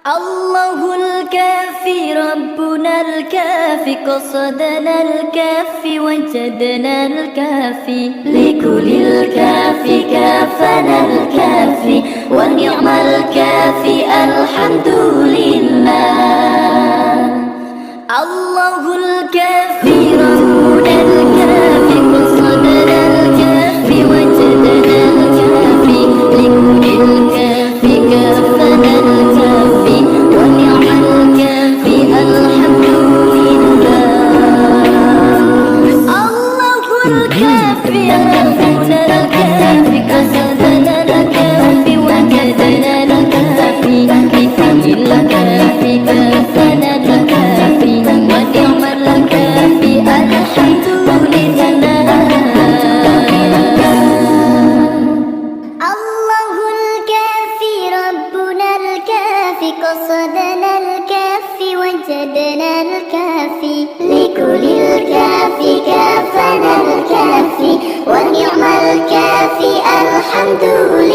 الله الكافي ربنا الكافي قصدنا الكافي وجدنا الكافي لكل الكافي كافنا الكافي ونعم الكافي الحمد لله. الله الكافي ربنا الكافي قصدنا الكافي وجدنا الكافي لكل الكافي كافنا الكافي ونعم الكافي الحمد لله. الله الكافي ربنا الكافي قصدنا الكافي وجدنا الكافي لكل الكافي كافنا الكافي ونعم الكافي الحمد لله. الله الكافي ربنا الكافي قصدنا الكافي وجدنا الكافي لكل الكافي كافنا الكافي ونعم الكافي الحمد لله.